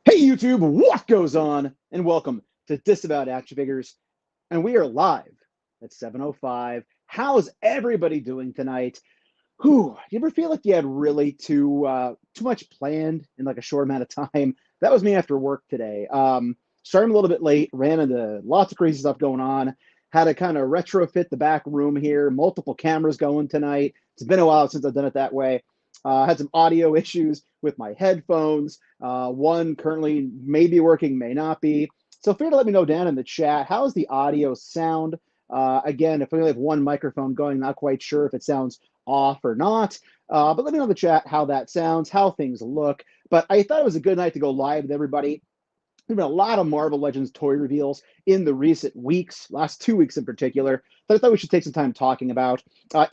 Hey YouTube, what goes on? And welcome to Disavowed Action Figures. And we are live at 7:05. How's everybody doing tonight? You ever feel like you had really too much planned in like a short amount of time? That was me after work today. Starting a little bit late, ran into lots of crazy stuff going on. Had to kind of retrofit the back room here, multiple cameras going tonight. It's been a while since I've done it that way. Had some audio issues with my headphones. One currently may be working, may not be. So feel free to let me know down in the chat. How's the audio sound? Again, if we only have one microphone going, not quite sure if it sounds off or not. But let me know in the chat how that sounds, how things look. But I thought it was a good night to go live with everybody. There's been a lot of Marvel Legends toy reveals in the recent weeks, last 2 weeks in particular, that I thought we should take some time talking about.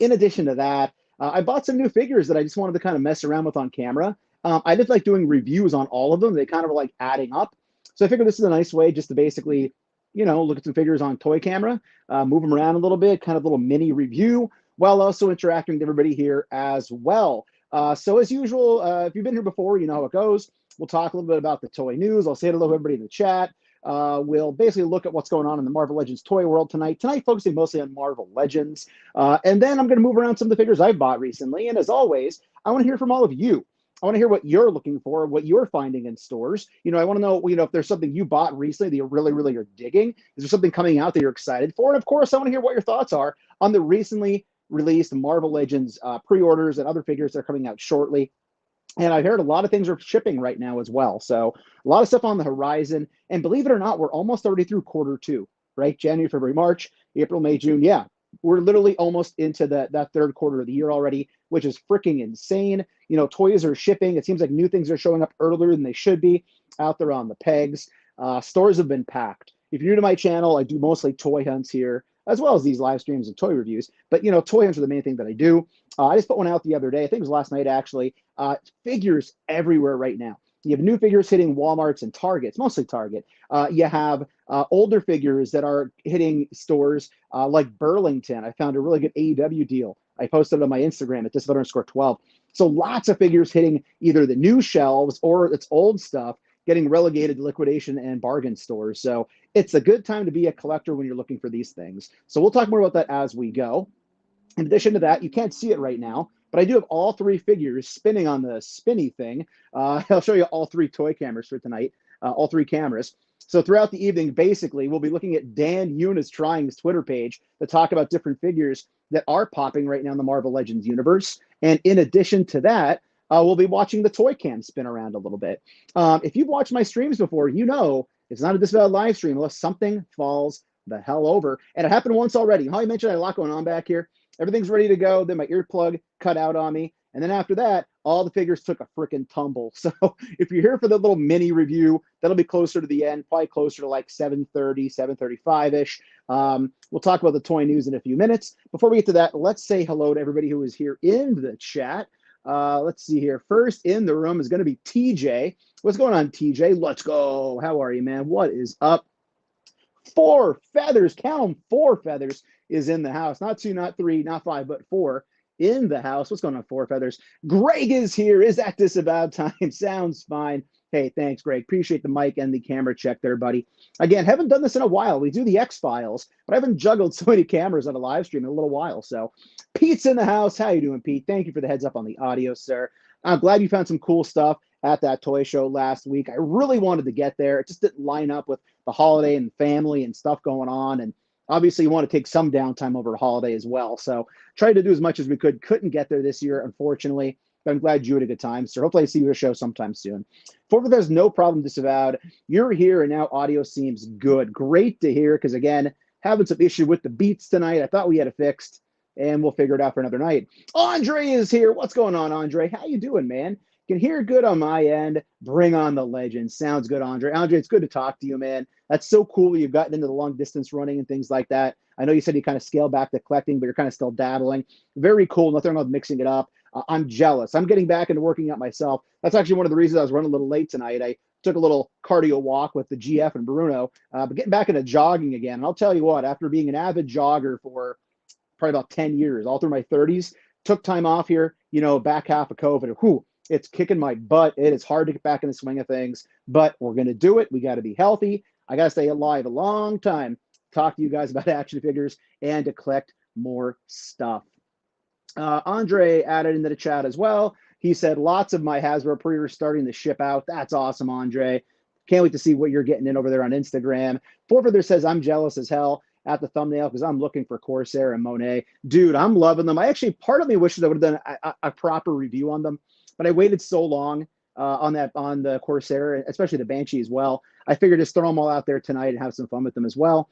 In addition to that, I bought some new figures that I just wanted to kind of mess around with on camera. I did like doing reviews on all of them. They kind of were like adding up. So I figured this is a nice way just to basically, look at some figures on toy camera, move them around a little bit, kind of a little mini review, while also interacting with everybody here as well. So as usual, if you've been here before, you know how it goes. We'll talk a little bit about the toy news. I'll say hello to everybody in the chat. We'll basically look at what's going on in the Marvel Legends toy world tonight. Tonight, focusing mostly on Marvel Legends. And then I'm going to move around some of the figures I've bought recently. And as always, I want to hear from all of you. I want to hear what you're looking for, what you're finding in stores. I want to know, if there's something you bought recently that you really, really are digging. Is there something coming out that you're excited for? And of course, I want to hear what your thoughts are on the recently released Marvel Legends pre-orders and other figures that are coming out shortly. And I've heard a lot of things are shipping right now as well. So a lot of stuff on the horizon. And believe it or not, we're almost already through Q2, right? January, February, March, April, May, June. Yeah, we're literally almost into that third quarter of the year already, which is freaking insane. Toys are shipping. It seems like new things are showing up earlier than they should be out there on the pegs. Stores have been packed. If you're new to my channel, I do mostly toy hunts here, as well as these live streams and toy reviews. But, toy hunts are the main thing that I do. I just put one out the other day. I think it was last night, actually. Figures everywhere right now. You have new figures hitting Walmarts and Targets, mostly Target. You have older figures that are hitting stores like Burlington. I found a really good AEW deal. I posted it on my Instagram at disavowed_12. So lots of figures hitting either the new shelves or it's old stuff getting relegated to liquidation and bargain stores. So it's a good time to be a collector when you're looking for these things. So we'll talk more about that as we go. In addition to that, you can't see it right now, but I do have all three figures spinning on the spinny thing. I'll show you all three toy cameras for tonight, all three cameras. So throughout the evening, basically, we'll be looking at Dan Eunice Trying's Twitter page to talk about different figures that are popping right now in the Marvel Legends universe. And in addition to that, we'll be watching the toy cam spin around a little bit. If you've watched my streams before, you know it's not a Disavowed live stream unless something falls the hell over. And it happened once already. Holly mentioned I had a lot going on back here. Everything's ready to go. Then my earplug cut out on me. And then after that, all the figures took a freaking tumble. So if you're here for the little mini review, that'll be closer to the end, probably closer to like 7:30, 7:35-ish. We'll talk about the toy news in a few minutes. Before we get to that, let's say hello to everybody who is here in the chat. Let's see here. First in the room is going to be TJ. What's going on, TJ? Let's go. How are you, man? What is up? 4 feathers, count them, 4 feathers is in the house. Not 2, not 3, not 5, but 4 in the house. What's going on, 4 feathers? Greg is here. Is that Disavowed time? Sounds fine. Hey, thanks, Greg. Appreciate the mic and the camera check there, buddy. Again, haven't done this in a while. We do the X-Files, but I haven't juggled so many cameras on a live stream in a little while. So Pete's in the house. How you doing, Pete? Thank you for the heads up on the audio, sir. I'm glad you found some cool stuff at that toy show last week. I really wanted to get there. It just didn't line up with the holiday and family and stuff going on. And obviously you want to take some downtime over the holiday as well. So tried to do as much as we could. Couldn't get there this year, unfortunately. But I'm glad you had a good time, sir. Hopefully I see you at a show sometime soon. For there's no problem, Disavowed. You're here and now audio seems good. Great to hear because, again, having some issue with the beats tonight. I thought we had it fixed, and we'll figure it out for another night. Andre is here. What's going on, Andre? How you doing, man? Can hear good on my end. Bring on the legend. Sounds good, Andre. Andre, it's good to talk to you, man. That's so cool you've gotten into the long distance running and things like that. I know you said you kind of scaled back the collecting, but you're kind of still dabbling. Very cool. Nothing wrong with mixing it up. I'm jealous. I'm getting back into working out myself. That's actually one of the reasons I was running a little late tonight. I took a little cardio walk with the GF and Bruno, but getting back into jogging again. And I'll tell you what, after being an avid jogger for probably about 10 years, all through my 30s, took time off here, back half of COVID. Whew, It's kicking my butt. It is hard to get back in the swing of things, but we're going to do it. We got to be healthy. I got to stay alive a long time, talk to you guys about action figures and to collect more stuff. Andre added into the chat as well. He said, lots of my Hasbro pre-orders starting to ship out. That's awesome, Andre. Can't wait to see what you're getting in over there on Instagram. Forfeither says, I'm jealous as hell at the thumbnail because I'm looking for Corsair and Monet. Dude, I'm loving them. I actually, part of me wishes I would have done a proper review on them, but I waited so long on the Corsair, especially the Banshee as well. I figured just throw them all out there tonight and have some fun with them as well.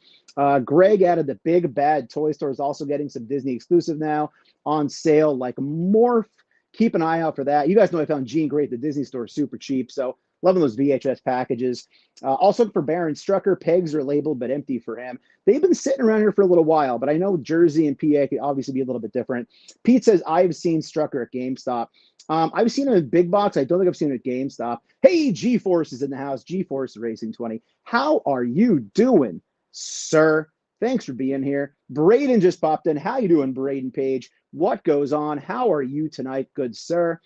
Greg added the Big Bad Toy Store is also getting some Disney exclusive now on sale, like Morph. Keep an eye out for that. You guys know I found Gene Great, the Disney store, super cheap. So loving those VHS packages. Also for Baron Strucker, pegs are labeled but empty for him. They've been sitting around here for a little while, but I know Jersey and PA could obviously be a little bit different. Pete says, I've seen Strucker at GameStop. I've seen him in Big Box. I don't think I've seen him at GameStop. Hey, G-Force is in the house. G-Force Racing 20. How are you doing, sir? Thanks for being here. Braden just popped in. How you doing, Braden Page? What goes on? How are you tonight, good sir?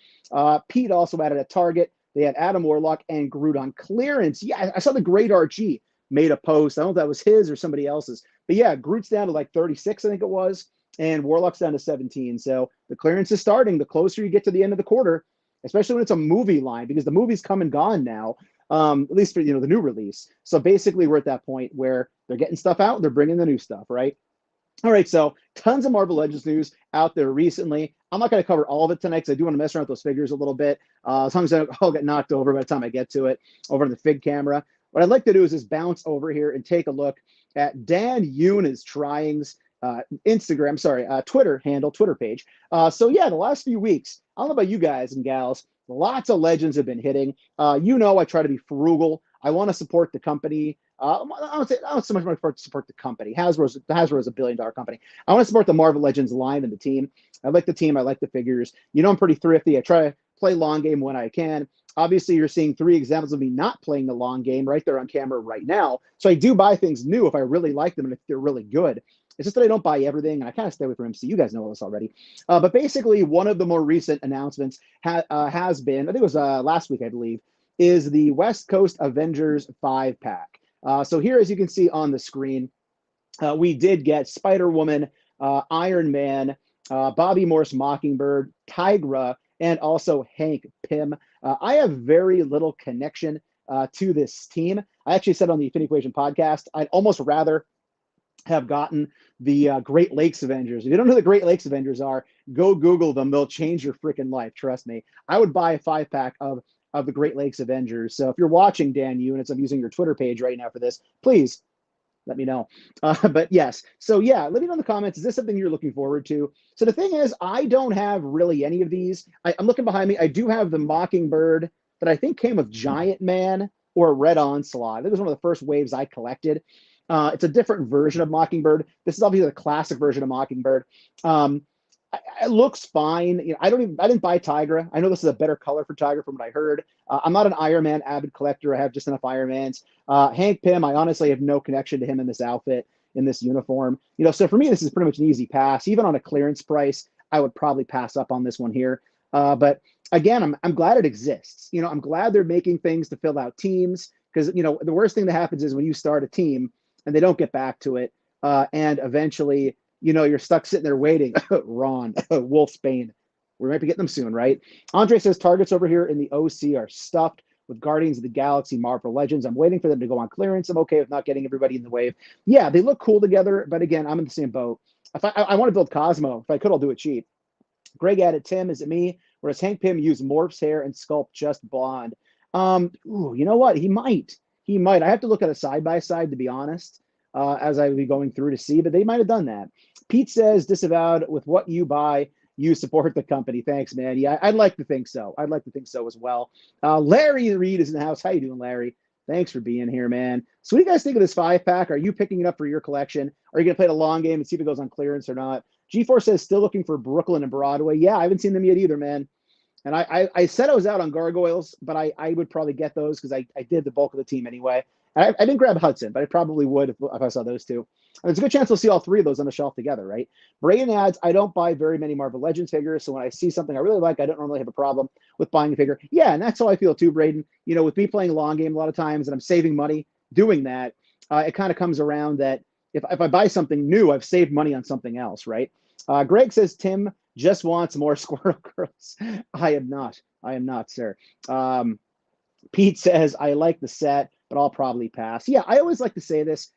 Pete also added a Target. They had Adam Warlock and Groot on clearance. Yeah, I saw the Great Archie made a post. I don't know if that was his or somebody else's. But yeah, Groot's down to like 36, I think it was, and Warlock's down to 17. So the clearance is starting. The closer you get to the end of the quarter, especially when it's a movie line, because the movie's come and gone now, at least for the new release. So basically, we're at that point where they're getting stuff out, they're bringing the new stuff, right? All right, so tons of Marvel Legends news out there recently. I'm not going to cover all of it tonight because I do want to mess around with those figures a little bit. As long as I'll get knocked over by the time I get to it over on the fig camera. What I'd like to do is just bounce over here and take a look at Dan Yoon Trying's Twitter handle, Twitter page. So yeah, the last few weeks, I don't know about you guys and gals, lots of Legends have been hitting. I try to be frugal. I want to support the company. I don't so much want to support the company. Hasbro is a $1 billion company. I want to support the Marvel Legends line and the team. I like the team. I like the figures. I'm pretty thrifty. I try to play long game when I can. Obviously, you're seeing 3 examples of me not playing the long game right there on camera right now. So I do buy things new if I really like them and if they're really good. It's just that I don't buy everything, and I kind of stay away from MC. You guys know all this already. But basically, one of the more recent announcements has been, I think it was last week, I believe, is the West Coast Avengers 5-pack. So here, as you can see on the screen, we did get Spider-Woman, Iron Man, Bobby Morse Mockingbird, Tigra, and also Hank Pym. I have very little connection to this team. I actually said on the Infinity Equation podcast, I'd almost rather have gotten the Great Lakes Avengers. If you don't know who the Great Lakes Avengers are, go Google them. They'll change your freaking life. Trust me. I would buy a 5-pack of the Great Lakes Avengers. So if you're watching, Dan Units, I'm using your Twitter page right now for this, please let me know. But yes, so yeah, let me know in the comments, is this something you're looking forward to? So the thing is, I don't have really any of these. I'm looking behind me. I do have the Mockingbird that I think came with Giant Man or Red Onslaught. I think it was one of the first waves I collected. It's a different version of Mockingbird. This is obviously the classic version of Mockingbird. It looks fine. I didn't buy Tigra. I know this is a better color for Tigra from what I heard. I'm not an Iron Man avid collector. I have just enough Iron Mans. Hank Pym, I honestly have no connection to him in this outfit, in this uniform. So for me, this is pretty much an easy pass. Even on a clearance price, I would probably pass up on this one here. But again, I'm glad it exists. I'm glad they're making things to fill out teams because, the worst thing that happens is when you start a team and they don't get back to it, and eventually, you're stuck sitting there waiting. Ron, Wolfsbane. We might be getting them soon, right? Andre says targets over here in the OC are stuffed with Guardians of the Galaxy Marvel Legends. I'm waiting for them to go on clearance. I'm okay with not getting everybody in the wave. Yeah, they look cool together, but again, I'm in the same boat. If I want to build Cosmo, if I could, I'll do it cheap. Greg added, Tim, is it me? Whereas Hank Pym used Morph's hair and sculpt just blonde. You know what? He might. I have to look at a side-by-side, to be honest, as I will be going through to see, but they might have done that. Pete says, Disavowed, with what you buy, you support the company. Thanks, man. Yeah, I'd like to think so. I'd like to think so as well. Larry Reed is in the house. How you doing, Larry? Thanks for being here, man. So what do you guys think of this 5-pack? Are you picking it up for your collection? Are you going to play the long game and see if it goes on clearance or not? G4 says, still looking for Brooklyn and Broadway. Yeah, I haven't seen them yet either, man. And I said I was out on gargoyles, but I would probably get those because I did the bulk of the team anyway. I didn't grab Hudson, but I probably would if I saw those two. And there's a good chance we'll see all three of those on the shelf together, right? Braden adds, I don't buy very many Marvel Legends figures, so when I see something I really like, I don't normally have a problem with buying a figure. Yeah, and that's how I feel too, Braden. You know, with me playing long game a lot of times and I'm saving money doing that, it kind of comes around that if I buy something new, I've saved money on something else, right? Greg says Tim just wants more Squirrel Girls. I am not. I am not, sir. Pete says, I like the set, but I'll probably pass. Yeah, I always like to say this.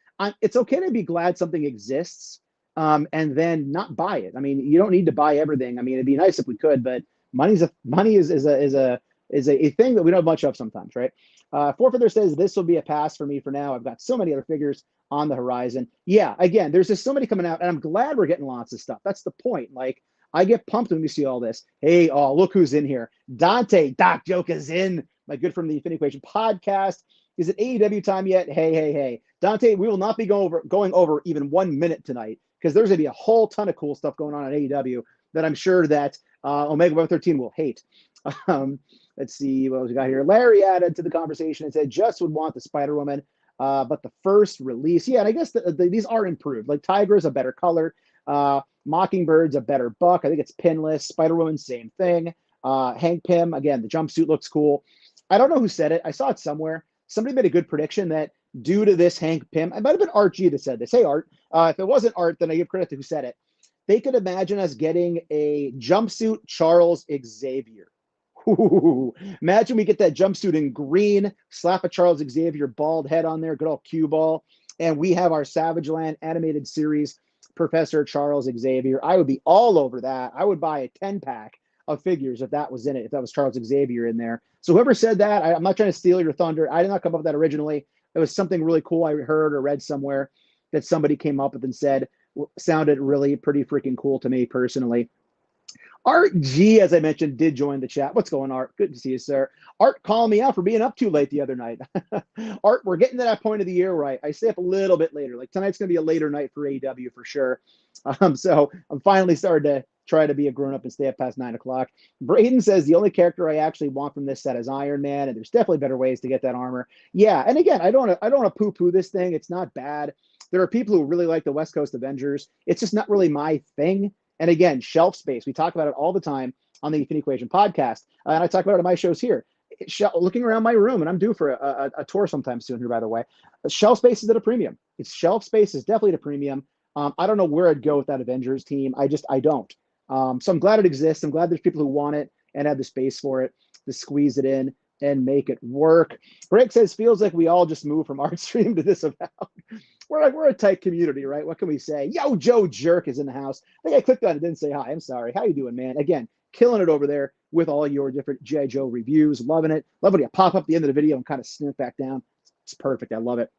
It's okay to be glad something exists and then not buy it. I mean, you don't need to buy everything. I mean, it'd be nice if we could, but money is a thing that we don't have much of sometimes, right? Forfeither says, this will be a pass for me for now. I've got so many other figures on the horizon. Yeah, again, there's just so many coming out, and I'm glad we're getting lots of stuff. That's the point. Like, I get pumped when we see all this. Hey, oh, look who's in here. Dante, Doc Joke is in. My good from the Infinity Equation podcast. Is it AEW time yet? Hey. Dante, we will not be going over even 1 minute tonight because there's going to be a whole ton of cool stuff going on AEW that I'm sure that Omega 113 will hate. Let's see what we got here. Larry added to the conversation and said, just would want the Spider-Woman, but the first release. Yeah, and I guess these are improved. Like Tiger's a better color. Mockingbird's a better buck. I think it's pinless. Spider-Woman, same thing. Hank Pym, again, the jumpsuit looks cool. I don't know who said it. I saw it somewhere. Somebody made a good prediction that due to this Hank Pym, it might have been Art G that said this. Hey, Art. If it wasn't Art, then I give credit to who said it. They could imagine us getting a jumpsuit Charles Xavier. Ooh, imagine we get that jumpsuit in green, slap a Charles Xavier bald head on there, good old cue ball, and we have our Savage Land animated series Professor Charles Xavier. I would be all over that. I would buy a 10-pack of figures if that was in it, if that was Charles Xavier in there. So whoever said that, I'm not trying to steal your thunder. I did not come up with that originally. It was something really cool I heard or read somewhere that somebody came up with and said sounded really pretty freaking cool to me personally. Art G, as I mentioned, did join the chat. What's going on, Art? Good to see you, sir. Art calling me out for being up too late the other night. Art, we're getting to that point of the year where I stay up a little bit later. Like tonight's going to be a later night for AEW for sure. So I'm finally starting to try to be a grown-up and stay up past 9 o'clock. Braden says the only character I actually want from this set is Iron Man, and there's definitely better ways to get that armor. Yeah, and again, I don't want to poo-poo this thing. It's not bad. There are people who really like the West Coast Avengers. It's just not really my thing. And again, shelf space. We talk about it all the time on the Infinity Equation podcast. And I talk about it on my shows here. Looking around my room, and I'm due for a tour sometime soon here, by the way. Shelf space is at a premium. Shelf space is definitely at a premium. I don't know where I'd go with that Avengers team. I don't. So I'm glad it exists. I'm glad there's people who want it and have the space for it to squeeze it in and make it work. Greg says, feels like we all just moved from Artstream to Disavowed. We're a tight community, right? What can we say? Yo, Joe Jerk is in the house. I think I clicked on it, didn't say hi. I'm sorry. How you doing, man? Again, killing it over there with all your different G.I. Joe reviews. Loving it. Love when you pop up at the end of the video and kind of snip back down. It's perfect. I love it.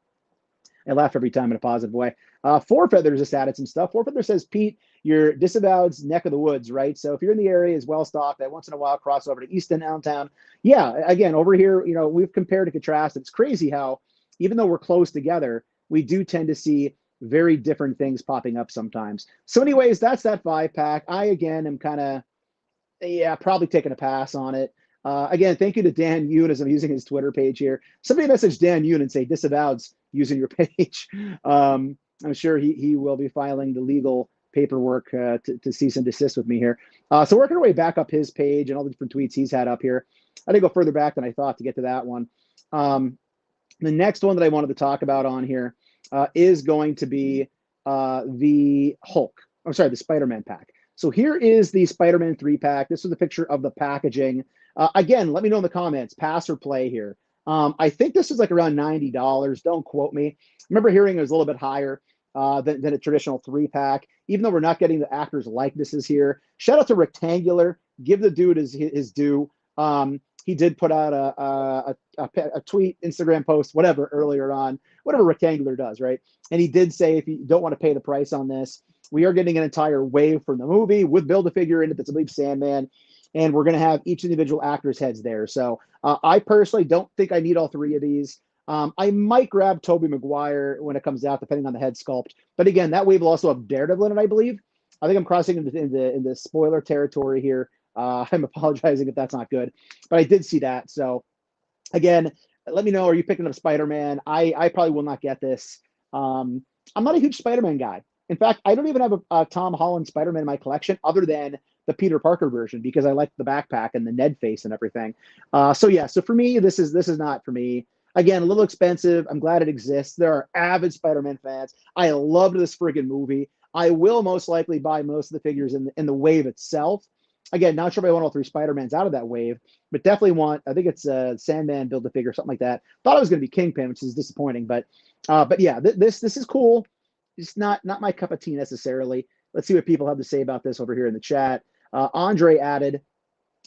I laugh every time in a positive way. Forfeather just added some stuff. Forfeather says, Pete, you're Disavowed's neck of the woods, right? So if you're in the area, is well stocked. That once in a while crossover to Easton downtown. Yeah, again, over here, we've compared and contrasted. It's crazy how, even though we're close together, we do tend to see very different things popping up sometimes. So anyways, that's that 5-pack. I, again, am kind of, probably taking a pass on it. Again, thank you to Dan Yoon as I'm using his Twitter page here. Somebody message Dan Yoon and say Disavowed's using your page. I'm sure he will be filing the legal paperwork to cease and desist with me here. So working our way back up his page and all the different tweets he's had up here. I didn't go further back than I thought to get to that one. The next one that I wanted to talk about on here is going to be the Hulk. I'm sorry, the Spider-Man pack. So here is the Spider-Man 3-pack. This is a picture of the packaging. Again, let me know in the comments, pass or play here. I think this is like around $90. Don't quote me. I remember hearing it was a little bit higher than a traditional 3-pack, even though we're not getting the actors' likenesses here. Shout out to Rectangular. Give the dude his due. He did put out a tweet, Instagram post, whatever, earlier on, whatever Rectangular does, right? And he did say, if you don't want to pay the price on this, we are getting an entire wave from the movie with Build-A-Figure in it that's, I believe, Sandman. And we're going to have each individual actor's heads there. So I personally don't think I need all 3 of these. I might grab Tobey Maguire when it comes out, depending on the head sculpt. But again, that wave will also have Daredevil in it, I believe. I think I'm crossing into the spoiler territory here I'm apologizing if that's not good, but I did see that. So again, let me know. Are you picking up Spider-Man? I probably will not get this. I'm not a huge Spider-Man guy. In fact, I don't even have a Tom Holland Spider-Man in my collection other than the Peter Parker version because I like the backpack and the Ned face and everything. So yeah, so for me, this is not for me. Again, a little expensive. I'm glad it exists. There are avid Spider-Man fans. I loved this friggin' movie. I will most likely buy most of the figures in the wave itself. Again, not sure if I want all three Spider-Mans out of that wave, but definitely want. I think it's Sandman build a figure, something like that. Thought it was going to be Kingpin, which is disappointing, but yeah, this is cool. It's not my cup of tea necessarily. Let's see what people have to say about this over here in the chat. Andre added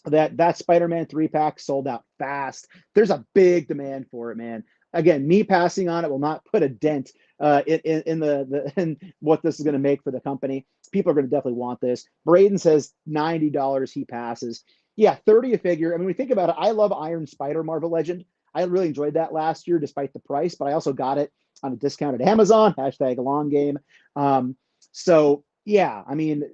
that Spider-Man 3-pack sold out fast. There's a big demand for it, man. Again, me passing on it will not put a dent in what this is going to make for the company. People are going to definitely want this. Braden says $90 he passes. Yeah, 30 a figure. I mean, when we think about it, I love Iron Spider Marvel Legend. I really enjoyed that last year despite the price, but I also got it on a discount at Amazon, hashtag long game. So yeah, I mean,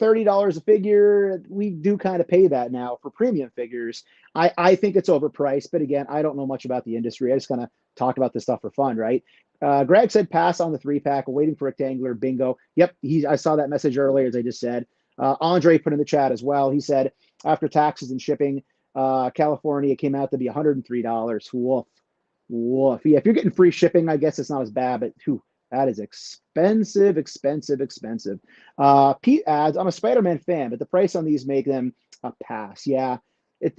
$30 a figure, we do kind of pay that now for premium figures. I think it's overpriced, but again, I don't know much about the industry. I just kind of talk about this stuff for fun, right? Greg said pass on the 3-pack, waiting for rectangular, bingo. Yep, I saw that message earlier, as I just said. Andre put in the chat as well. He said after taxes and shipping, California came out to be $103. Woof, woof. Yeah, if you're getting free shipping, I guess it's not as bad, but whew, that is expensive, expensive, expensive. Pete adds, I'm a Spider-Man fan, but the price on these make them a pass. Yeah,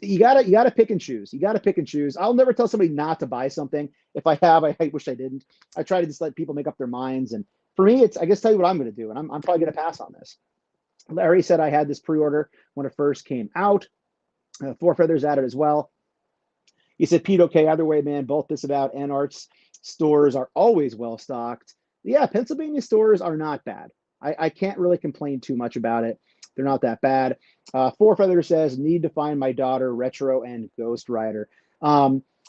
you gotta pick and choose. You gotta pick and choose. I'll never tell somebody not to buy something. If I have, I wish I didn't. I try to just let people make up their minds. And for me, I guess tell you what I'm going to do, and I'm probably going to pass on this. Larry said I had this pre-order when it first came out. Four Feathers added as well. He said, Pete, okay, either way, man, both Disavowed and Arts stores are always well stocked. Yeah, Pennsylvania stores are not bad. I can't really complain too much about it. They're not that bad. Four Feathers says, need to find my daughter, Retro and Ghost Rider.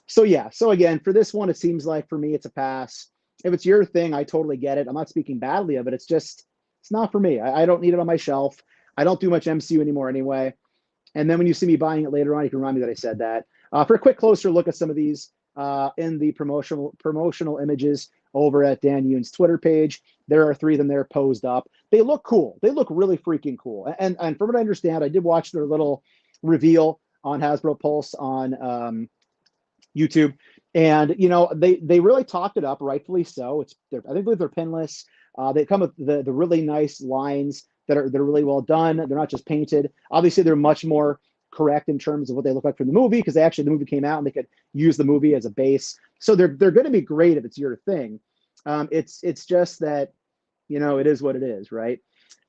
So yeah, so again, for this one, it seems like for me, it's a pass. If it's your thing, I totally get it. I'm not speaking badly of it. It's not for me. I don't need it on my shelf. I don't do much MCU anymore anyway. And then when you see me buying it later on, you can remind me that I said that. For a quick closer look at some of these in the promotional images over at Dan Yoon's Twitter page, there are 3 of them there posed up. They look cool. They look really freaking cool. And from what I understand, I did watch their little reveal on Hasbro Pulse on YouTube, and they really talked it up, rightfully so. I think they're pinless. They come with the really nice lines that are really well done. They're not just painted. Obviously, they're much more correct in terms of what they look like from the movie because the movie came out and they could use the movie as a base. So they're going to be great if it's your thing. It's just that it is what it is, right?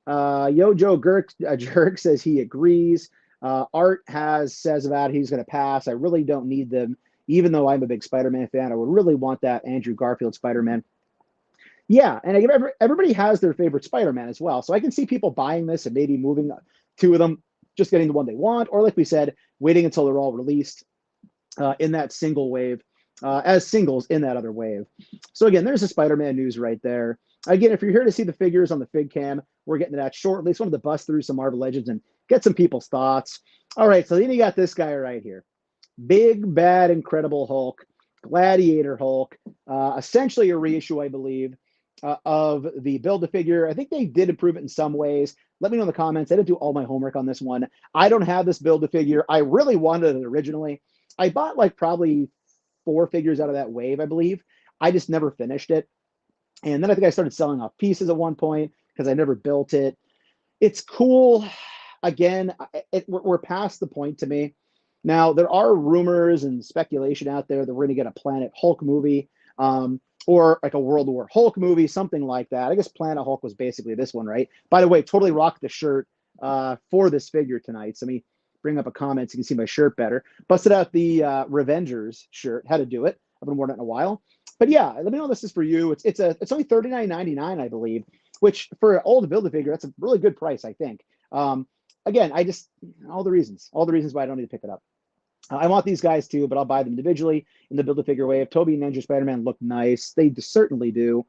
Yo Joe Jerk says he agrees. Art says about he's going to pass. I really don't need them, even though I'm a big Spider-Man fan. I would really want that Andrew Garfield Spider-Man. Yeah, and everybody has their favorite Spider-Man as well. So I can see people buying this and maybe moving 2 of them, just getting the one they want, or like we said, waiting until they're all released in that single wave, as singles in that other wave. So again, there's the Spider-Man news right there. Again, if you're here to see the figures on the Fig Cam, we're getting to that shortly. So I wanted to bust through some Marvel Legends and get some people's thoughts. All right, so then you got this guy right here. Big, bad, incredible Hulk, Gladiator Hulk, essentially a reissue, I believe, of the Build-A-Figure. I think they did improve it in some ways. Let me know in the comments. I didn't do all my homework on this one. I don't have this Build-A-Figure. I really wanted it originally. I bought like probably 4 figures out of that wave, I believe. I just never finished it. And then I think I started selling off pieces at one point because I never built it. It's cool. Again, we're past the point to me. Now, there are rumors and speculation out there that we're going to get a Planet Hulk movie. Or like a World War Hulk movie, something like that. I guess Planet Hulk was basically this one, right? By the way, totally rocked the shirt for this figure tonight. So let me bring up a comment so you can see my shirt better. Busted out the Avengers shirt. Had to do it. I've been wearing it in a while. But yeah, let me know if this is for you. It's only $39.99, I believe, which for an old Build-A-Figure, that's a really good price, I think. Again, all the reasons why I don't need to pick it up. I want these guys too, but I'll buy them individually in the Build-A-Figure wave. Toby and Ninja Spider-Man look nice. They certainly do.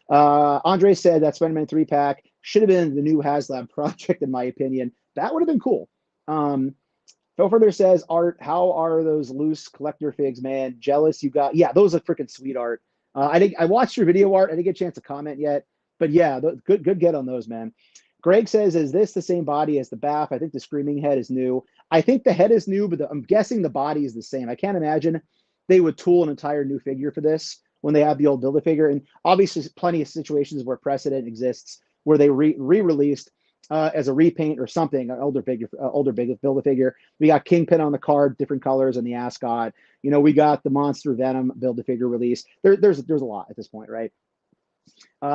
Andre said that Spider-Man 3-pack should have been the new HasLab project, in my opinion. That would have been cool. Phil further says, Art, how are those loose collector figs, man? Jealous you got. Yeah, those are freaking sweet, Art. I watched your video, Art. I didn't get a chance to comment yet, but yeah, good get on those, man. Greg says, is this the same body as the BAF? I think the screaming head is new. I think the head is new, but I'm guessing the body is the same. I can't imagine they would tool an entire new figure for this when they have the old Build-A-Figure. And obviously, plenty of situations where precedent exists where they re-released as a repaint or something, an older Build-A-Figure. We got Kingpin on the card, different colors, and the ascot. You know, we got the Monster Venom Build-A-Figure release. There's a lot at this point, right?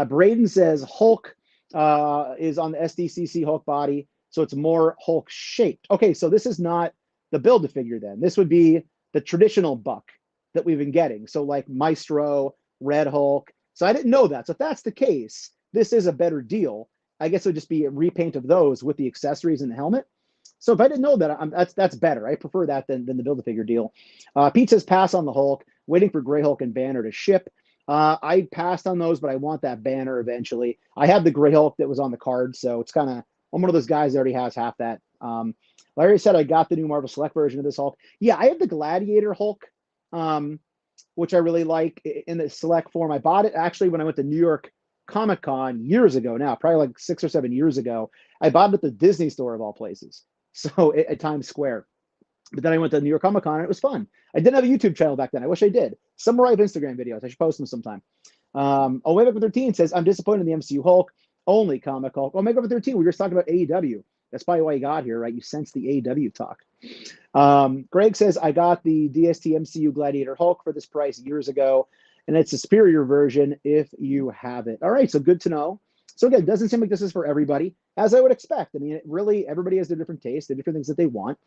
Braden says Hulk is on the SDCC Hulk body, so it's more Hulk shaped. Okay, so this is not the Build-A-Figure then. This would be the traditional Buck that we've been getting. So like Maestro, Red Hulk. So I didn't know that. So if that's the case, this is a better deal. I guess it would just be a repaint of those with the accessories and the helmet. So if I didn't know that, that's better. I prefer that than the Build-A-Figure deal. Pete says pass on the Hulk, waiting for Gray Hulk and Banner to ship. I passed on those, but I want that Banner eventually. I have the Gray Hulk that was on the card, so it's kind of, I'm one of those guys that already has half that. Larry said I got the new Marvel Select version of this Hulk. Yeah, I have the Gladiator Hulk, which I really like in the Select form. I bought it actually when I went to New York Comic-Con years ago now, probably like 6 or 7 years ago. I bought it at the Disney store of all places, so at Times Square. But then I went to New York Comic-Con and it was fun. I didn't have a YouTube channel back then. I wish I did. Some have Instagram videos. I should post them sometime. Omega 13 says, I'm disappointed in the MCU Hulk, only comic Hulk. Omega 13, we were just talking about AEW. That's probably why you got here, right? You sense the AEW talk. Greg says, I got the DST MCU Gladiator Hulk for this price years ago, and it's a superior version if you have it. All right, so good to know. So again, it doesn't seem like this is for everybody, as I would expect. I mean, it really, everybody has their different tastes, the different things that they want.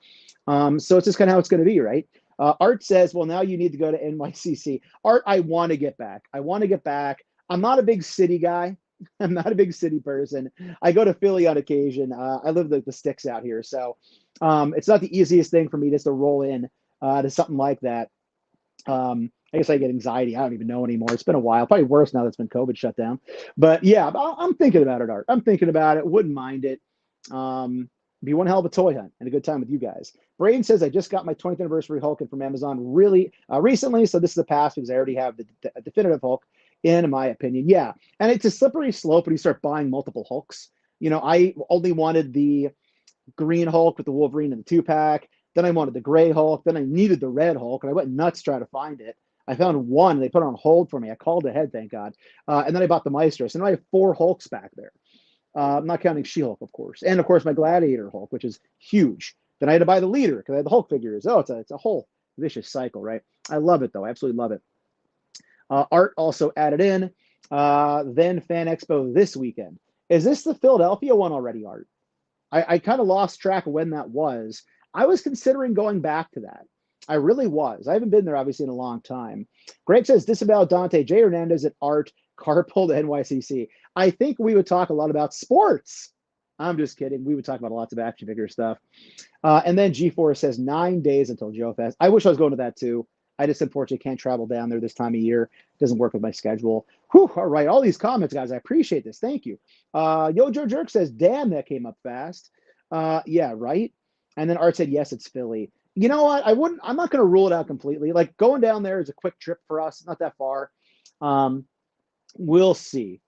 So it's just kind of how it's going to be, right? Art says, well, now you need to go to NYCC. Art, I want to get back. I'm not a big city guy. I'm not a big city person. I go to Philly on occasion. I live the sticks out here. So it's not the easiest thing for me just to roll in to something like that. I guess I get anxiety. I don't even know anymore. It's been a while. Probably worse now that's been COVID shut down. But yeah, I'm thinking about it, Art. I'm thinking about it. Wouldn't mind it. Be one hell of a toy hunt and a good time with you guys. Braden says, I just got my 20th anniversary Hulk from Amazon really recently. So this is the past because I already have the definitive Hulk, in my opinion. Yeah. And it's a slippery slope when you start buying multiple Hulks. You know, I only wanted the green Hulk with the Wolverine and the 2-pack. Then I wanted the gray Hulk. Then I needed the red Hulk, and I went nuts trying to find it. I found one, and they put it on hold for me. I called ahead, thank God. And then I bought the Maestro. So now I have 4 Hulks back there. I'm not counting She-Hulk, of course. And, of course, my Gladiator Hulk, which is huge. Then I had to buy the Leader because I had the Hulk figures. Oh, it's a whole vicious cycle, right? I love it, though. I absolutely love it. Art also added in, then Fan Expo this weekend. Is this the Philadelphia one already, Art? I kind of lost track of when that was. I was considering going back to that. I really was. I haven't been there, obviously, in a long time. Greg says, Disavowed Dante, Jay Hernandez at Art, carpool to NYCC. I think we would talk a lot about sports. I'm just kidding. We would talk about lots of action figure stuff. And then G4 says 9 days until Joe Fest. I wish I was going to that too. I just unfortunately can't travel down there this time of year. It doesn't work with my schedule. Whew, all right, all these comments, guys. I appreciate this. Thank you. Yo Joe Jerk says, damn, that came up fast. Yeah, right. And then Art said, yes, it's Philly. You know what? I'm not going to rule it out completely. Like going down there is a quick trip for us. Not that far. We'll see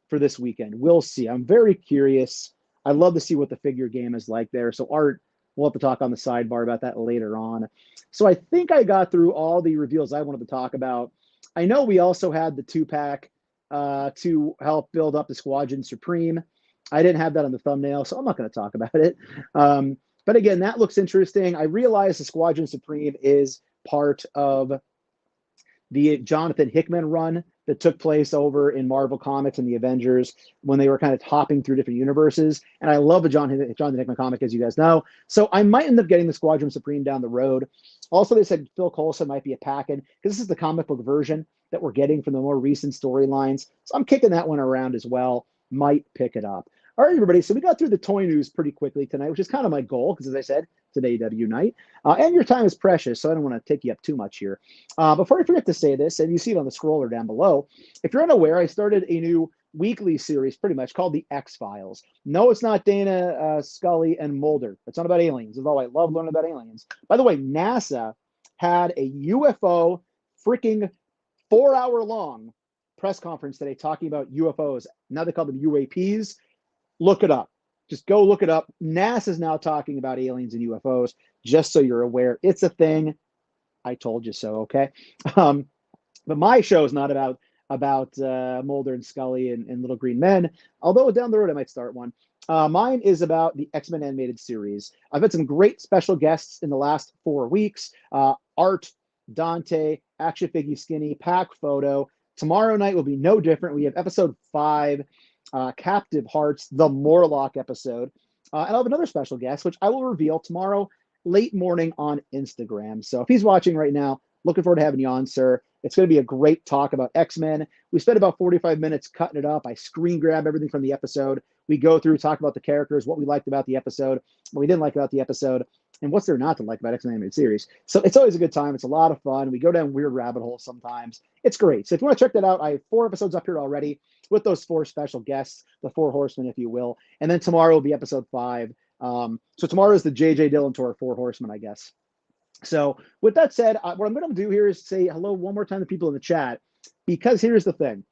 for this weekend. We'll see. I'm very curious. I'd love to see what the figure game is like there. So Art, we'll have to talk on the sidebar about that later on. So I think I got through all the reveals I wanted to talk about. I know we also had the 2-pack to help build up the Squadron Supreme. I didn't have that on the thumbnail, so I'm not going to talk about it. But again, that looks interesting. I realize the Squadron Supreme is part of the Jonathan Hickman run that took place over in Marvel Comics and the Avengers when they were kind of hopping through different universes. And I love a Jonathan Hickman comic, as you guys know. So I might end up getting the Squadron Supreme down the road. Also, they said Phil Coulson might be a pack-in because this is the comic book version that we're getting from the more recent storylines. So I'm kicking that one around as well. Might pick it up. All right, everybody. So we got through the toy news pretty quickly tonight, which is kind of my goal because, as I said, it's an AEW night. And your time is precious, so I don't want to take you up too much here. Before I forget to say this, and you see it on the scroller down below, if you're unaware, I started a new weekly series, pretty much, called The X-Files. No, it's not Dana, Scully, and Mulder. It's not about aliens, although I love learning about aliens. By the way, NASA had a UFO freaking 4-hour long press conference today talking about UFOs. Now they call them UAPs. Look it up. Just go look it up. NASA's now talking about aliens and UFOs, just so you're aware. It's a thing. I told you so, okay? But my show is not about Mulder and Scully and Little Green Men, although down the road I might start one. Mine is about the X-Men animated series. I've had some great special guests in the last 4 weeks. Art, Dante, Action Figgy Skinny, Pack Photo. Tomorrow night will be no different. We have episode 5, Captive Hearts, the Morlock episode. And I'll have another special guest, which I will reveal tomorrow late morning on Instagram. So if he's watching right now, looking forward to having you on, sir. It's going to be a great talk about X-Men. We spent about 45 minutes cutting it up. I screen grab everything from the episode. We go through, talk about the characters, what we liked about the episode, what we didn't like about the episode, and what's there not to like about X-Men animated series. So it's always a good time. It's a lot of fun. We go down weird rabbit holes sometimes. It's great. So if you want to check that out, I have 4 episodes up here already with those 4 special guests, the 4 horsemen, if you will. And then tomorrow will be episode 5. So tomorrow is the J.J. Dillon tour, 4 horsemen, I guess. So with that said, what I'm going to do here is say hello one more time to people in the chat, because here's the thing.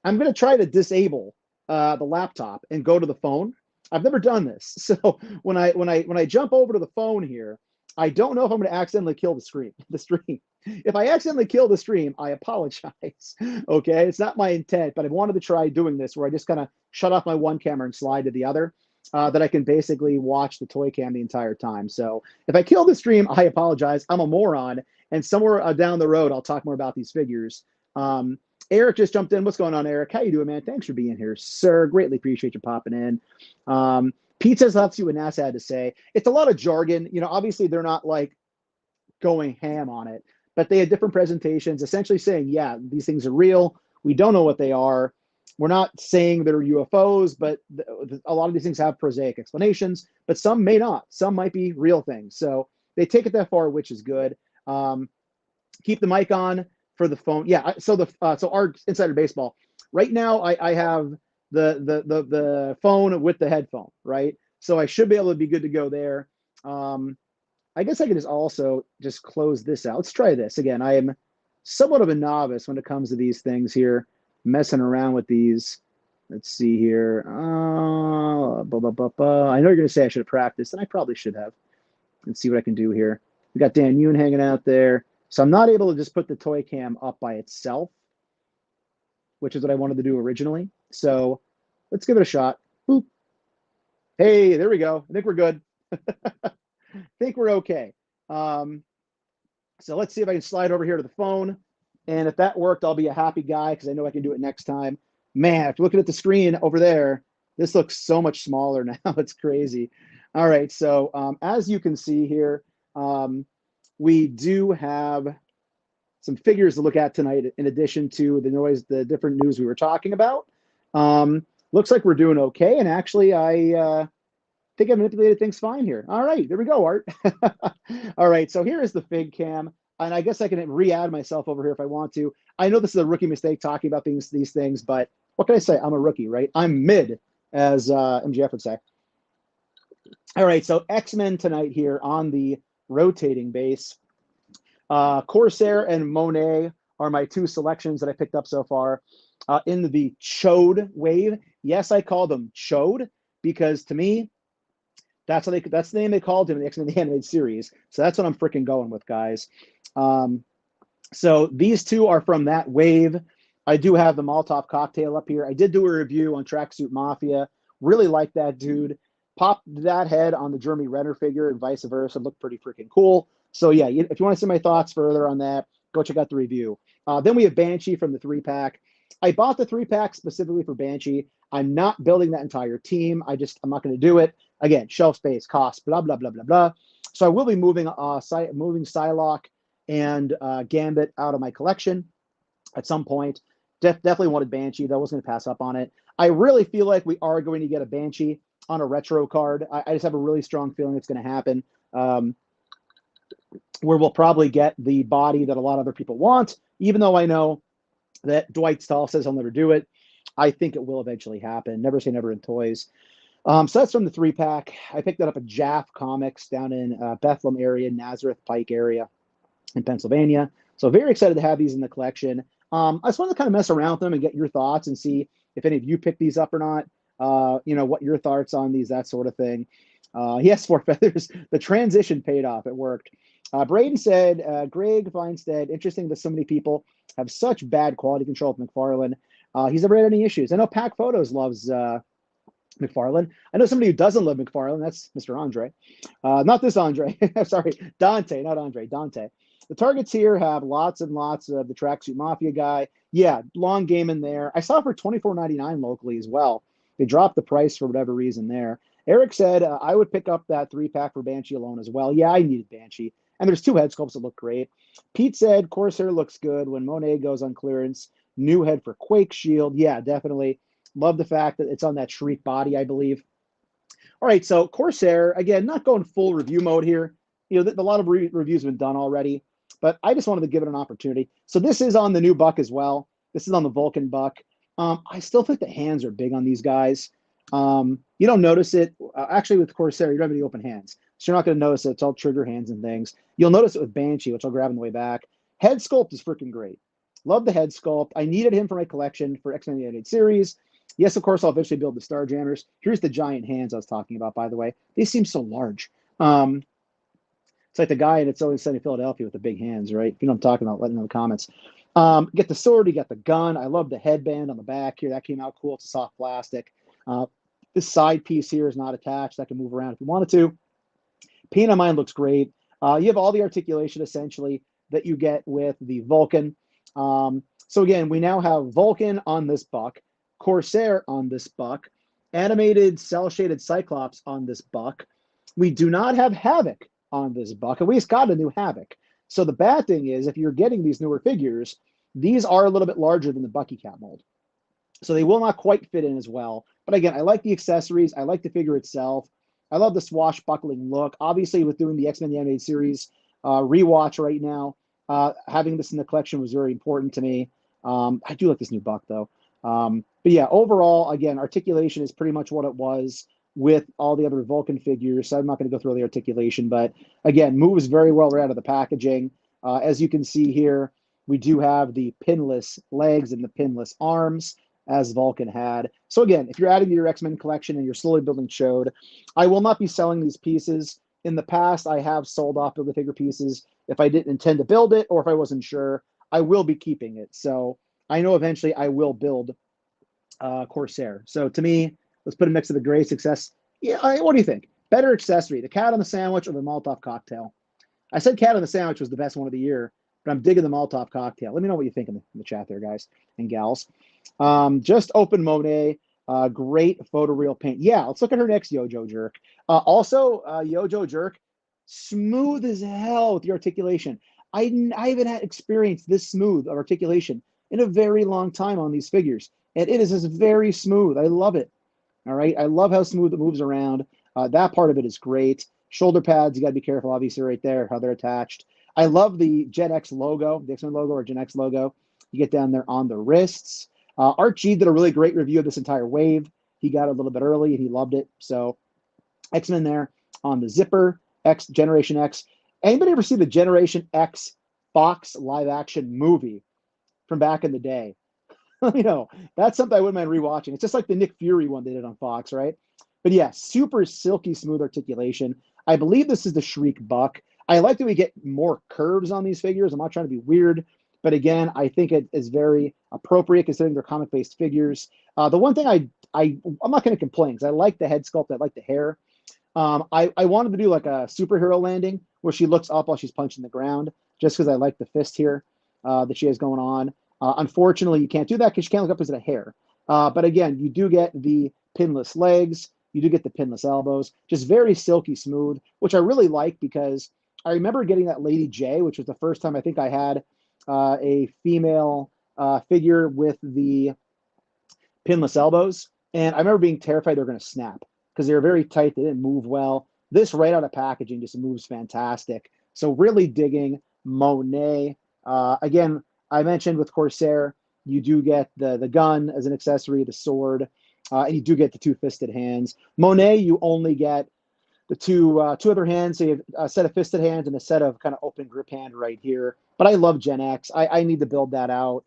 I'm going to try to disable the laptop and go to the phone. I've never done this. So when I jump over to the phone here, I don't know if I'm going to accidentally kill the stream. If I accidentally kill the stream, I apologize. Okay, it's not my intent, but I wanted to try doing this where I just kind of shut off my one camera and slide to the other. That I can basically watch the toy cam the entire time. So if I kill the stream, I apologize. I'm a moron. And somewhere down the road, I'll talk more about these figures. Eric just jumped in. What's going on, Eric? How you doing, man? Thanks for being here, sir. Greatly appreciate you popping in. Pete says, let's see what NASA had to say. It's a lot of jargon. You know, obviously they're not like going ham on it, but they had different presentations essentially saying, yeah, these things are real. We don't know what they are. We're not saying they're UFOs, but a lot of these things have prosaic explanations, but some may not. Some might be real things. So they take it that far, which is good. Keep the mic on for the phone. Yeah. So our Insider Baseball right now, I have the phone with the headphone, right? So I should be able to be good to go there. I guess I could just also just close this out. Let's try this again. I am somewhat of a novice when it comes to these things here. Messing around with these. Let's see here. I know you're going to say I should have practiced, and I probably should have. Let's see what I can do here. We got Dan Yoon hanging out there. So I'm not able to just put the toy cam up by itself, which is what I wanted to do originally. So let's give it a shot. Boop. Hey, there we go. I think we're good. I think we're okay. So let's see if I can slide over here to the phone. And if that worked, I'll be a happy guy because I know I can do it next time. Man, if you're looking at the screen over there, this looks so much smaller now. It's crazy. All right, so as you can see here, we do have some figures to look at tonight in addition to the different news we were talking about. Looks like we're doing okay, and actually I think I manipulated things fine here. All right, there we go, Art. All right, so here is the fig cam. And I guess I can re-add myself over here if I want to. I know this is a rookie mistake talking about these things, but what can I say? I'm a rookie, right? I'm mid, as MGF would say. All right, so X-Men tonight here on the rotating base. Corsair and Monet are my 2 selections that I picked up so far in the Chode wave. Yes, I call them Chode because to me, that's the name they called him in the X-Men the Animated Series. So that's what I'm freaking going with, guys. So these 2 are from that wave. I do have the Molotov cocktail up here. I did do a review on Tracksuit Mafia. Really like that dude. Popped that head on the Jeremy Renner figure and vice versa. Looked pretty freaking cool. So yeah, if you want to see my thoughts further on that, go check out the review. Then we have Banshee from the 3-pack. I bought the 3-pack specifically for Banshee. I'm not building that entire team. I'm not going to do it. Again, shelf space, cost, blah, blah, blah, blah, blah. So I will be moving Psylocke and Gambit out of my collection at some point. Definitely wanted Banshee, though. I wasn't going to pass up on it. I really feel like we are going to get a Banshee on a retro card. I just have a really strong feeling it's going to happen, where we'll probably get the body that a lot of other people want, even though I know that Dwight Stahl says he'll never do it. I think it will eventually happen. Never say never in toys. So that's from the 3-pack. I picked that up at Jaff Comics down in Bethlehem area, Nazareth Pike area in Pennsylvania. So very excited to have these in the collection. I just wanted to kind of mess around with them and get your thoughts and see if any of you picked these up or not. What your thoughts on these, that sort of thing. Yes, Four Feathers, the transition paid off. It worked. Braden said, Greg Feinstead, interesting that so many people have such bad quality control with McFarlane. He's never had any issues. I know Pack Photos loves McFarlane. I know somebody who doesn't love McFarlane. That's Mr. Andre. Not this Andre. Sorry, Dante, not Andre, Dante. The targets here have lots and lots of the Tracksuit Mafia guy. Yeah, long game in there. I saw it for $24.99 locally as well. They dropped the price for whatever reason there. Eric said, I would pick up that 3-pack for Banshee alone as well. Yeah, I needed Banshee. And there's 2 head sculpts that look great. Pete said, Corsair looks good when Monet goes on clearance. New head for Quake Shield. Yeah, definitely. Love the fact that it's on that Shriek body, I believe. All right, so Corsair, again, not going full review mode here. A lot of reviews have been done already, but I just wanted to give it an opportunity. So this is on the new buck as well. This is on the Vulcan buck. I still think the hands are big on these guys. You don't notice it. Actually, with Corsair, you don't have any open hands. So you're not going to notice it. It's all trigger hands and things. You'll notice it with Banshee, which I'll grab on the way back. Head sculpt is freaking great. Love the head sculpt. I needed him for my collection for X-Men the Animated Series. Yes, of course, I'll eventually build the Starjammers. Here's the giant hands I was talking about, by the way. They seem so large. It's like the guy in It's Always Sunny in Philadelphia with the big hands, right? If you know what I'm talking about, let me know in the comments. Get the sword, you got the gun. I love the headband on the back here. That came out cool. It's a soft plastic. This side piece here is not attached. That can move around if you wanted to. Paint on mine looks great. You have all the articulation, essentially, that you get with the Vulcan. So again, we now have Vulcan on this buck, Corsair on this buck, animated cell-shaded Cyclops on this buck. We do not have Havoc on this buck, and we just got a new Havoc. So the bad thing is, if you're getting these newer figures, these are a little bit larger than the Bucky Cat mold. So they will not quite fit in as well. But again, I like the accessories. I like the figure itself. I love the swashbuckling look. Obviously, with doing the X-Men the Animated Series rewatch right now, having this in the collection was very important to me. I do like this new buck, though. But yeah, overall, again, articulation is pretty much what it was with all the other Vulcan figures. So I'm not going to go through all the articulation, but again, moves very well right out of the packaging. As you can see here, we do have the pinless legs and the pinless arms, as Vulcan had. So again, if you're adding to your X-Men collection and you're slowly building Chode, I will not be selling these pieces. In the past, I have sold off Build-A-Figure pieces if I didn't intend to build it or if I wasn't sure. I will be keeping it. So I know eventually I will build Corsair. So to me, let's put a mix of the gray success. Yeah, what do you think? Better accessory, the cat on the sandwich or the Molotov cocktail? I said cat on the sandwich was the best one of the year, but I'm digging the Molotov cocktail. Let me know what you think in the chat there, guys and gals. Just open Monet. Great photoreal paint. Yeah, let's look at her next, Yojo Jerk. Also, Yojo Jerk, smooth as hell with the articulation. I haven't had experience this smooth of articulation in a very long time on these figures. And it is just very smooth. I love it. All right. I love how smooth it moves around. That part of it is great. Shoulder pads, you got to be careful, obviously, right there, how they're attached. I love the Gen X logo, the X-Men logo or Gen X logo. You get down there on the wrists. Art G did a really great review of this entire wave. He got it a little bit early and he loved it. So X-Men there on the zipper, X Generation X. Anybody ever see the Generation X Fox live action movie from back in the day? That's something I wouldn't mind rewatching. It's just like the Nick Fury one they did on Fox, right? But yeah, super silky smooth articulation. I believe this is the Shriek Buck. I like that we get more curves on these figures. I'm not trying to be weird, but again, I think it is very appropriate considering they're comic-based figures. The one thing I'm not going to complain because I like the head sculpt. I like the hair. I wanted to do like a superhero landing where she looks up while she's punching the ground, just because I like the fist here that she has going on. Unfortunately, you can't do that because you can't look up because of the hair. But again, you do get the pinless legs. You do get the pinless elbows. Just very silky smooth, which I really like because I remember getting that Lady J, which was the first time I think I had a female figure with the pinless elbows. And I remember being terrified they were going to snap because they were very tight. They didn't move well. This right out of packaging just moves fantastic. So really digging Monet. Again, I mentioned with Corsair, You do get the gun as an accessory, the sword, and you do get the two-fisted hands. Monet, you only get the two other hands. So you have a set of fisted hands and a set of kind of open grip hand right here. But I love Gen X. I need to build that out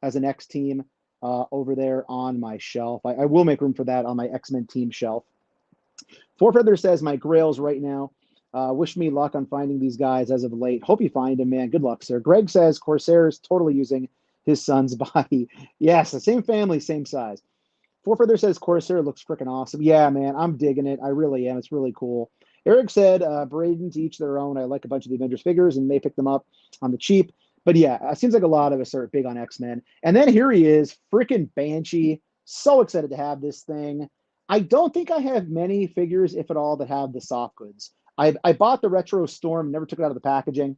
as an X team over there on my shelf. I will make room for that on my X-Men team shelf. Four Feather says, my grails right now. Wish me luck on finding these guys as of late. Hope you find them, man. Good luck, sir. Greg says, Corsair is totally using his son's body. Yes, the same family, same size. Four Feather says, Corsair looks freaking awesome. Yeah, man, I'm digging it. I really am. It's really cool. Eric said, Braden, to each their own. I like a bunch of the Avengers figures and may pick them up on the cheap. But yeah, it seems like a lot of us are big on X-Men. And then here he is, freaking Banshee. So excited to have this thing. I don't think I have many figures, if at all, that have the soft goods. I bought the Retro Storm, never took it out of the packaging.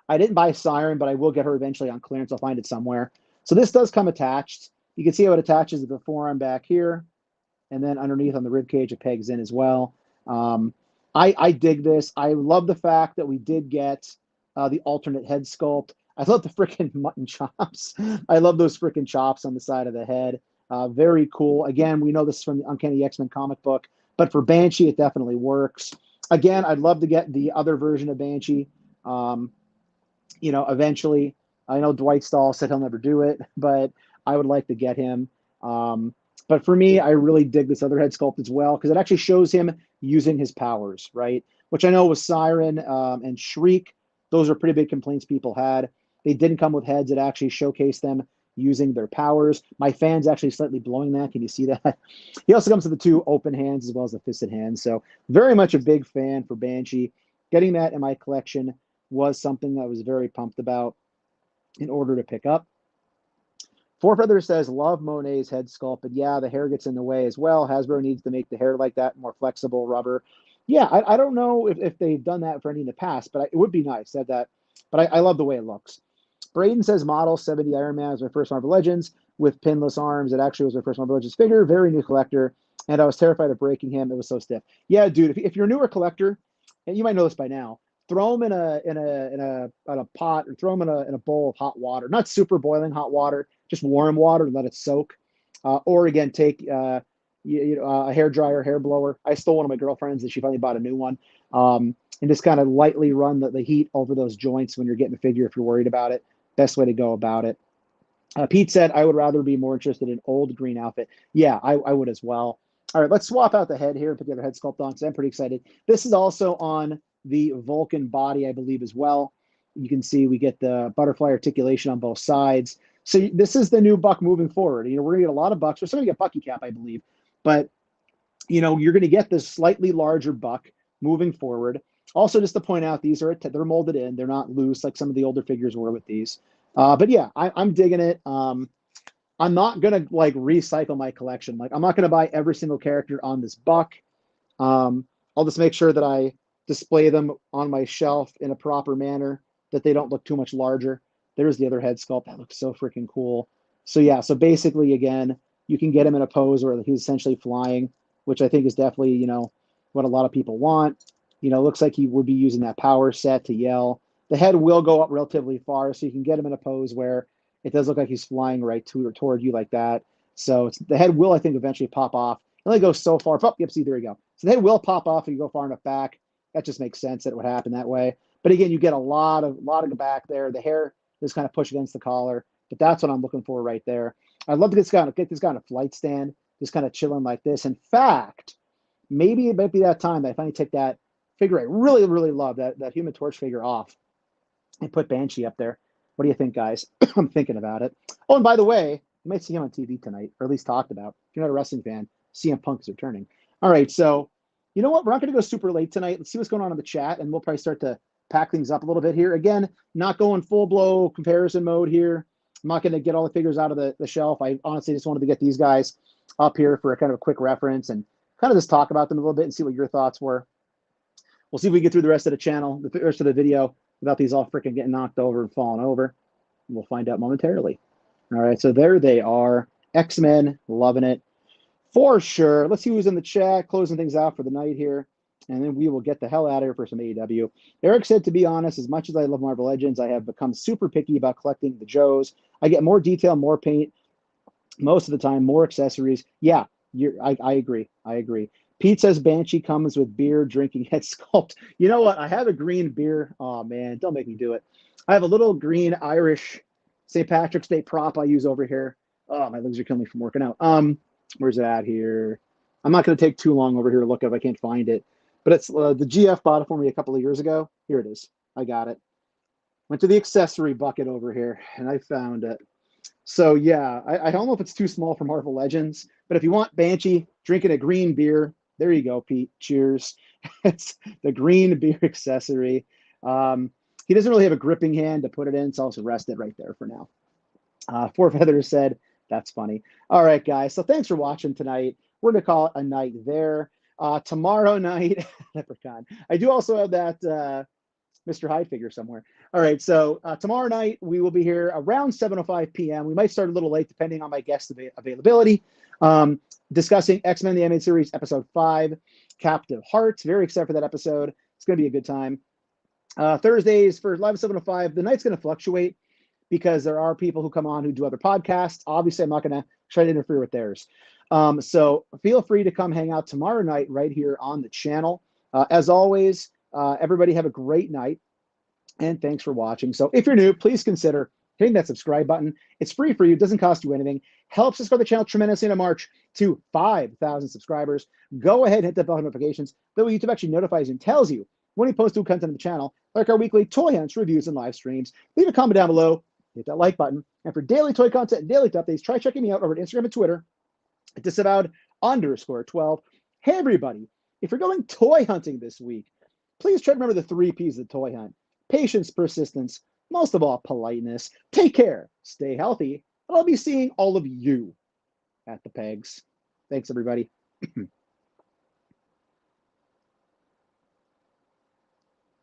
I didn't buy Siren, but I will get her eventually on clearance. I'll find it somewhere. So this does come attached. You can see how it attaches to the forearm back here. And then underneath on the rib cage, it pegs in as well. I dig this. I love the fact that we did get the alternate head sculpt. I love the freaking mutton chops. I love those freaking chops on the side of the head. Very cool. Again, we know this is from the Uncanny X-Men comic book, but for Banshee, it definitely works. Again, I'd love to get the other version of Banshee. Eventually. I know Dwight Stahl said he'll never do it, but I would like to get him. But for me, I really dig this other head sculpt as well, because it actually shows him using his powers, right? Which I know with Siren and Shriek, those are pretty big complaints people had. They didn't come with heads. It actually showcased them using their powers. My fan's actually slightly blowing that. Can you see that? He also comes with the two open hands as well as the fisted hands. So very much a big fan for Banshee. Getting that in my collection was something I was very pumped about in order to pick up. Four Feather says, love Monet's head sculpt, but yeah, the hair gets in the way as well. Hasbro needs to make the hair like that, more flexible rubber. Yeah, I don't know if they've done that for any in the past, but it would be nice to have that. But I love the way it looks. Braden says, Model 70 Iron Man was my first Marvel Legends with pinless arms. It actually was my first Marvel Legends figure. Very new collector, and I was terrified of breaking him. It was so stiff. Yeah, dude, if you're a newer collector, and you might know this by now, throw them in a pot, or throw them in a bowl of hot water. Not super boiling hot water, just warm water, and let it soak. Or again, take a hair dryer, hair blower. I stole one of my girlfriend's, and she finally bought a new one. And just kind of lightly run the heat over those joints when you're getting a figure if you're worried about it. Best way to go about it. Pete said, I would rather be more interested in old green outfit. Yeah, I would as well. All right, let's swap out the head here and put the other head sculpt on because I'm pretty excited. This is also on the Vulcan body, I believe, as well. You can see we get the butterfly articulation on both sides. So this is the new Buck moving forward. We're going to get a lot of Bucks. We're still going to get Bucky Cap, I believe. But, you're going to get this slightly larger Buck moving forward. Also, just to point out, they're molded in. They're not loose like some of the older figures were with these. But yeah, I'm digging it. I'm not going to recycle my collection. I'm not going to buy every single character on this Buck. I'll just make sure that I display them on my shelf in a proper manner, that they don't look too much larger. There's the other head sculpt. That looks so freaking cool. So yeah, so basically, again, you can get him in a pose where he's essentially flying, which I think is definitely, what a lot of people want. Looks like he would be using that power set to yell. The head will go up relatively far, so you can get him in a pose where it does look like he's flying right to or toward you like that. So the head will, I think, eventually pop off. It only goes so far. Oh, yep, see, there you go. So the head will pop off if you go far enough back. That just makes sense that it would happen that way. But again, you get a lot of back there. The hair is kind of pushed against the collar, but that's what I'm looking for right there. I'd love to get this guy on a flight stand, just kind of chilling like this. In fact, maybe it might be that time that I finally take that figure I really, really love, that Human Torch figure off, and put Banshee up there. What do you think, guys? I'm thinking about it. Oh, and by the way, you might see him on TV tonight, or at least talked about. If you're not a wrestling fan, CM Punk is returning. All right, so you know what? We're not going to go super late tonight. Let's see what's going on in the chat, and we'll probably start to pack things up a little bit here. Again, not going full-blow comparison mode here. I'm not going to get all the figures out of the shelf. I honestly just wanted to get these guys up here for a kind of a quick reference and kind of just talk about them a little bit and see what your thoughts were. We'll see if we get through the rest of the channel, the rest of the video, without these all freaking getting knocked over and falling over. We'll find out momentarily. All right, so there they are. X-Men, loving it for sure. Let's see who's in the chat, closing things out for the night here. and then we will get the hell out of here for some AEW. Eric said, to be honest, as much as I love Marvel Legends, I have become super picky about collecting the Joes. I get more detail, more paint, most of the time, more accessories. Yeah, I agree. I agree. Pete says Banshee comes with beer, drinking head sculpt. You know what? I have a green beer. Oh, man, don't make me do it. I have a little green Irish St. Patrick's Day prop I use over here. Oh, my legs are killing me from working out. Where's it at here? I'm not going to take too long over here to look if I can't find it. But it's the GF bought it for me a couple of years ago. Here it is. I got it. Went to the accessory bucket over here, and I found it. So yeah, I don't know if it's too small for Marvel Legends, but if you want Banshee drinking a green beer, there you go, Pete. Cheers. It's the green beer accessory. He doesn't really have a gripping hand to put it in, so I'll just rest it right there for now. Four Feathers said, that's funny. All right, guys. So thanks for watching tonight. We're going to call it a night there. Tomorrow night, Leprechaun. I do also have that Mr. Hyde figure somewhere. All right, so tomorrow night we will be here around 7:05 p.m. We might start a little late depending on my guest availability. Discussing X-Men the Animated Series Episode 5, Captive Hearts. Very excited for that episode. It's going to be a good time. Thursdays for live at 7:05. The night's going to fluctuate because there are people who come on who do other podcasts. Obviously, I'm not going to try to interfere with theirs. So feel free to come hang out tomorrow night right here on the channel. As always, everybody have a great night, and thanks for watching. So if you're new, please consider hitting that subscribe button. It's free for you. It doesn't cost you anything. Helps us grow the channel tremendously in a march to 5,000 subscribers. Go ahead and hit the bell notifications. That way YouTube actually notifies you and tells you when we post new content on the channel, like our weekly toy hunts, reviews, and live streams. Leave a comment down below. Hit that like button. And for daily toy content and daily updates, try checking me out over at Instagram and Twitter at Disavowed_12. Hey, everybody. If you're going toy hunting this week, please try to remember the 3 P's of the toy hunt. Patience, persistence, most of all, politeness. Take care, stay healthy, and I'll be seeing all of you at the pegs. Thanks, everybody.